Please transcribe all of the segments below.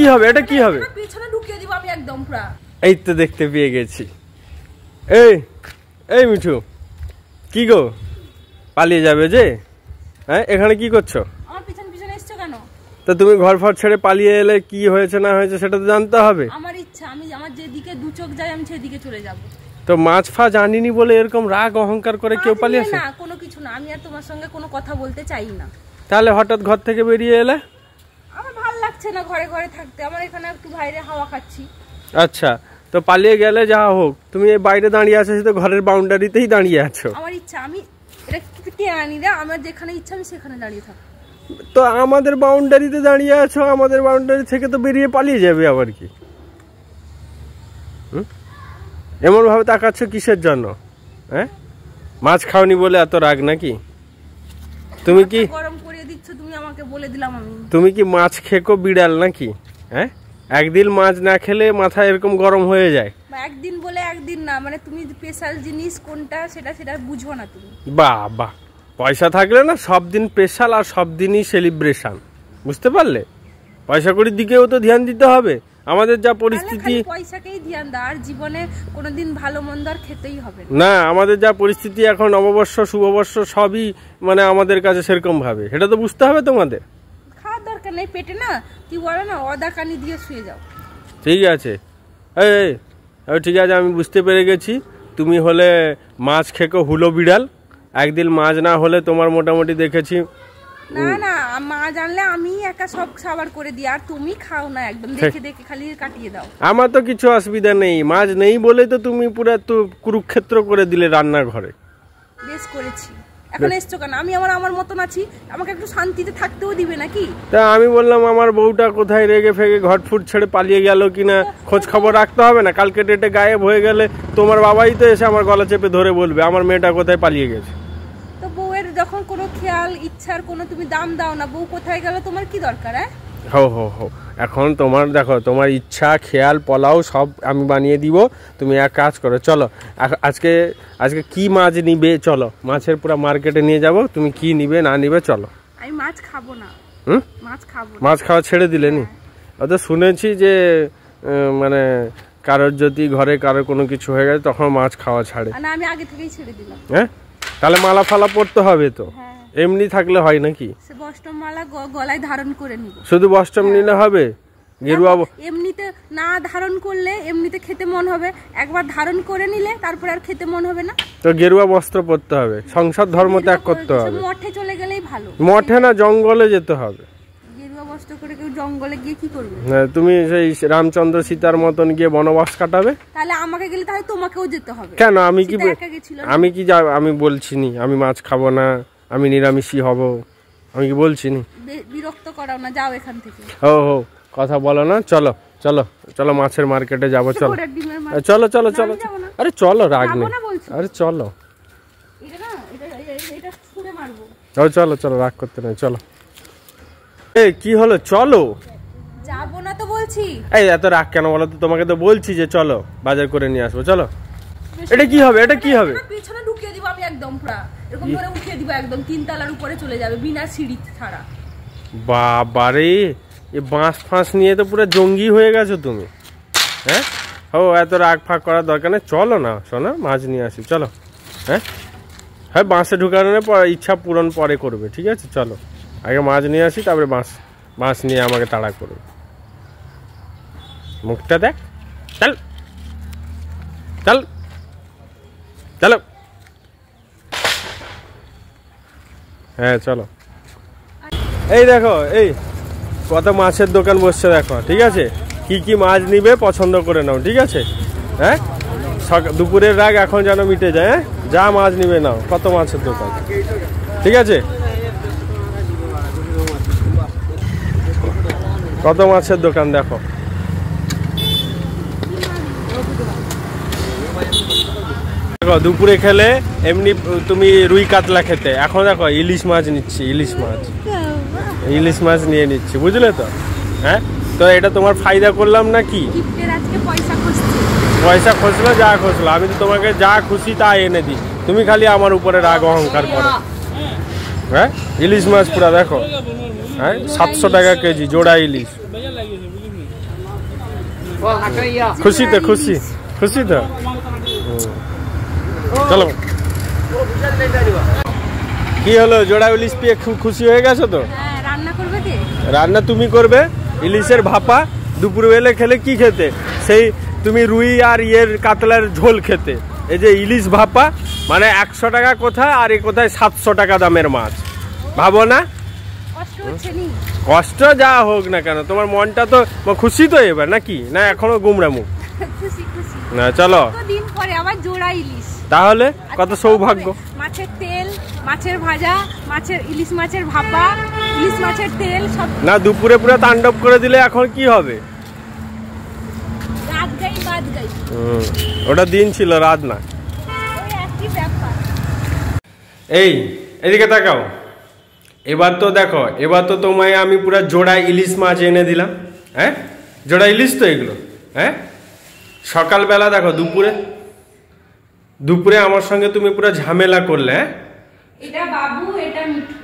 কি হবে? এটা কি হবে? পিছনে ঢুকিয়ে দিব আমি একদম পুরো। এই তো দেখতে পেয়ে গেছি। এই এই মিঠু, কি গো পালিয়ে যাবে যে? হ্যাঁ, এখানে কি করছো? আমার পিছন পিছনে এসছো কেন? তো তুমি ঘর ফর ছেড়ে পালিয়ে এলে কি হয়েছে না হয়েছে সেটা তো জানতে হবে। আমার ইচ্ছা, আমি আমার যেদিকে দু চোখ যায় আমি সেদিকে চলে যাব। তো মাছ ফা জানিনি বলে এরকম রাগ অহংকার করে কেউ পালিয়ে আসে? না, কোনো কিছু না, আমি আর তোমার সঙ্গে কোনো কথা বলতে চাই না। তাহলে হঠাৎ ঘর থেকে বেরিয়ে এলে? আমার ভালো লাগছে না ঘরে ঘরে থাকতে, আমার এখানে একটু বাইরে হাওয়া খাচ্ছি। আচ্ছা, তো পালিয়ে গেলে যা হোক, তুমি এই বাইরে দাঁড়িয়ে আছো, তো ঘরের বাউন্ডারিতেই দাঁড়িয়ে আছো। আমার ইচ্ছা, আমি এটা কে আনি রে, আমার যেখানে ইচ্ছা আমি সেখানে দাঁড়িয়ে থাকবো। তো আমাদের বাউন্ডারিতে দাঁড়িয়ে আছো, আমাদের বাউন্ডারি থেকে তো বেরিয়ে পালিয়ে যাবে আবার কি? এমন ভাবে তাকাচ্ছ কিসের জন্য? হ্যাঁ, মাছ খাওনি বলে এত রাগ নাকি? তুমি কি গরম করে দিচ্ছ তুমি আমাকে, বলে দিলাম আমি। তুমি কি মাছ খেকো বিড়াল নাকি? হ্যাঁ, একদিন মাছ না খেলে মাথা এরকম গরম হয়ে যায়? একদিন বলে একদিন না, মানে তুমি স্পেশাল জিনিস কোনটা সেটা বুঝো না তুমি। বাহ বাহ, পয়সা থাকলে না সব দিন স্পেশাল আর সব দিনই সেলিব্রেশন, বুঝতে পারলে? পয়সা কড়ির দিকেও তো ধ্যান দিতে হবে। আমাদের যা পরিস্থিতি, পয়সাকেই ধ্যান দাও, আর জীবনে কোনোদিন ভালো মন্দ আর খেতেই হবে না। আমাদের যা পরিস্থিতি এখন, নববর্ষ শুভবর্ষ সবই মানে আমাদের কাছে সেরকম ভাবে, সেটা তো বুঝতে হবে তোমাদের। খাওয়ার দরকার নেই পেটে, না কি বলে না, অদা কানি দিয়ে শুয়ে যাও। ঠিক আছে, এই ঠিক আছে, আমি বুঝতে পেরে গেছি। তুমি হলে মাছ খেকো হুলো বিড়াল। একদিন মাছ না হলে তোমার মোটামুটি দেখেছি। না না, মা জানলে আমি একা সব খাবার করে দিই, আর তুমি খাও না, একদম দেখে দেখে খালি কাটিয়ে দাও। আমার তো কিছু অসুবিধা নেই, মাছ নেই বলে তো তুমি পুরো তো কুরুক্ষেত্র করে দিলে রান্নাঘরে। বেশ করেছি। এখন এসছো কেন? আমি আমার মতন আছি, আমাকে একটু শান্তিতে থাকতেও দিবে নাকি? তা আমি বললাম আমার বউটা কোথায় রেগে ফেগে ঘটফুট ছেড়ে পালিয়ে গেল কিনা খোঁজ খবর রাখতে হবে না? কালকে ডেটে গায়েব হয়ে গেলে তোমার বাবাই তো এসে আমার গলা চেপে ধরে বলবে আমার মেয়েটা কোথায় পালিয়ে গেছে। তো বউয়ের যখন কোনো খেয়াল ইচ্ছার কোনো তুমি দাম দাও না, বউ কোথায় গেল তোমার কি দরকার? হ্যাঁ, এখন তোমার দেখো, তোমার ইচ্ছা খেয়াল পোলাও সব আমি বানিয়ে দিব। তুমি এক কাজ করো, চলো আজকে কি মাছ নিবে চলো, মাছের পুরো মার্কেটে নিয়ে যাব। তুমি কি নিবে না নিবে চলো। আমি মাছ খাবো না। মাছ খাওয়া ছেড়ে দিলে নি? তো শুনেছি যে মানে কারোর যদি ঘরে কারোর কোনো কিছু হয়ে গেছে তখন মাছ খাওয়া ছাড়ে। না, আমি আগে থেকেই ছেড়ে দিলাম। হ্যাঁ, তাহলে মালা ফালা পড়তে হবে তো। এমনি থাকলে হয় নাকি? সে বস্ত্রম মালা গলায় ধারণ করে নিব। শুধু বস্ত্রম নিলে হবে? গেরুয়া এমনিতে না ধারণ করলে এমনিতে খেতে মন হবে, একবার ধারণ করে নিলে তারপর আর খেতে মন হবে না। তো গেরুয়া বস্ত্র পরতে হবে, সংসার ধর্ম ত্যাগ করতে হবে। মঠে চলে গেলেই ভালো। মঠে না, জঙ্গলে যেতে হবে। গেরুয়া বস্ত্র করে কেউ জঙ্গলে গিয়ে কি করবে? তুমি সেই রামচন্দ্র সীতার মতন গিয়ে বনবাস কাটাবে। তাহলে আমাকে গেলে তাহলে তোমাকেও যেতে হবে। কেন? আমি বলছি নি আমি মাছ খাবো না, আমি নিরামিষই হব, আমি কি বলছি নি? বিরক্ত করাও না, যাও এখান থেকে। ও কথা বলো না, চলো চলো চলো মাছের মার্কেটে যাবো। চলো চলো চলো চলো, আরে চলো, রাগ নেই, আরে চলো, চলো চলো, রাগ করতে নেই, চলো। এই কি হলো? চলো। যাবো না তো বলছি। এই এত রাগ কেন বলো তো? তোমাকে তো বলছি যে চলো বাজার করে নিয়ে আসবো, চলো। এটা কি হবে? এটা কি হবে? পিছনে ঢুকিয়ে দিব আমি একদম পুরো, এরকম করে উঠিয়ে দিব একদম, 3 তলার উপরে চলে যাবে বিনা সিঁড়ি ছাড়া। বাবারে, এই বাঁশ ফাঁস নিয়ে তো পুরো জঙ্গি হয়ে গেছো তুমি। হ্যাঁ, এত রাগ ফাঁক করার দরকার নেই, চলো না শোনা, মাছ নিয়ে আসি, চলো। হ্যাঁ, বাঁশে ঢুকানোর ইচ্ছা পূরণ পরে করবে, ঠিক আছে? চলো আগে মাছ নিয়ে আসি, তারপরে বাঁশ নিয়ে আমাকে তাড়া করবে। মুখটা দেখ, চল চল চলো। হ্যাঁ চলো। এই দেখো, এই কত মাছের দোকান বসছে দেখো, ঠিক আছে? কি কি মাছ নিবে পছন্দ করে নাও, ঠিক আছে? হ্যাঁ, দুপুরের রাগ এখন যেন মিটে যায়। হ্যাঁ, যা মাছ নিবে নাও, কত মাছের দোকান, ঠিক আছে? কত মাছের দোকান দেখো। দেখো, দুপুরে খেলে এমনি তুমি রুই কাতলা খেতে, এখন দেখো ইলিশ মাছ নিচ্ছি, ইলিশ মাছ নিয়ে নিচ্ছি, বুঝলে তো? হ্যাঁ, তো এটা তোমার ফায়দা করলাম নাকি? পয়সা খসলো যা খসলো, আমি তো তোমাকে যা খুশি তা এনে দিই, তুমি খালি আমার উপরে রাগ অহংকার করো। হ্যাঁ, ইলিশ মাছ পুরা দেখো, হ্যাঁ 700 টাকা কেজি জোড়া ইলিশ। খুশি তো খুশি খুশি তো চলো কি হলো জোড়া ইলিশ পেয়ে খুব খুশি হয়ে গেছো তো রান্না করবে কে রান্না তুমি করবে ইলিশের ভাপা দুপুর বেলা খেলে কি খেতে সেই তুমি রুই আর ইয়ের কাতলার ঝোল খেতে এই যে ইলিশ ভাপা মানে 100 টাকা কোথায় আর এই কোথায় 700 টাকা দামের মাছ ভাবো না কষ্ট যা হোক না কেন তোমার মনটা তো খুশি তো এবার নাকি না এখনো গুমরা মুখ না চলো দিন পরে আবার জোড়া ইলিশ তাহলে কত সৌভাগ্য মাছের তেল মাছের ভাজা মাছের ইলিশ মাছের ভাপা ইলিশ মাছের তেল সব না দুপুরে পুরো তাণ্ডব করে দিলে এখন কি হবে রাত গাই বাদ গাই ওটা দিন ছিল রাত না ওই একই ব্যাপার এই এদিকে তাকাও এবার তো দেখো এবার তো তোমায় আমি পুরো জোড়া ইলিশ মাছ এনে দিলাম হ্যাঁ জোড়া ইলিশ তো এগুলো হ্যাঁ সকালবেলা দেখো দুপুরে আমার সঙ্গে তুমি পুরো ঝামেলা করলে হ্যাঁ এটা বাবু এটা মিঠু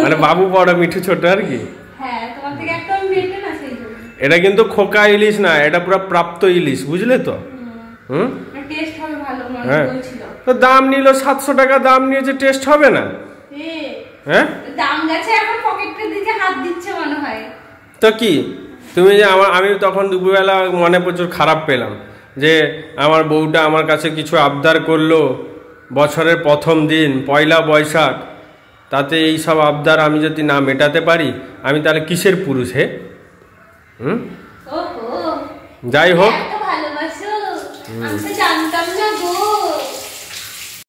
মানে বাবু বড় মিঠু ছোট আর কি হ্যাঁ তোমার থেকে একটা আমি মেটে না সেই জন্য এটা কিন্তু খোকা ইলিশ না এটা পুরো প্রাপ্ত ইলিশ বুঝলে তো টেস্ট হবে ভালো মনে হচ্ছিল তো দাম নিল 700 টাকা দাম নিয়েছে টেস্ট হবে না হ্যাঁ দাম গেছে এখন পকেটের দিকে হাত দিচ্ছে মনে হয় তো কি তুমি যে আমি তখন দুপুরবেলা মনে প্রচুর খারাপ পেলাম যে আমার বউটা আমার কাছে কিছু আবদার করলো বছরের প্রথম দিন পয়লা বৈশাখ তাতে এই সব আবদার আমি যদি না মেটাতে পারি আমি তাহলে কিসের পুরুষ হে যাই হোক ভালোবাসো আমি তো জানতাম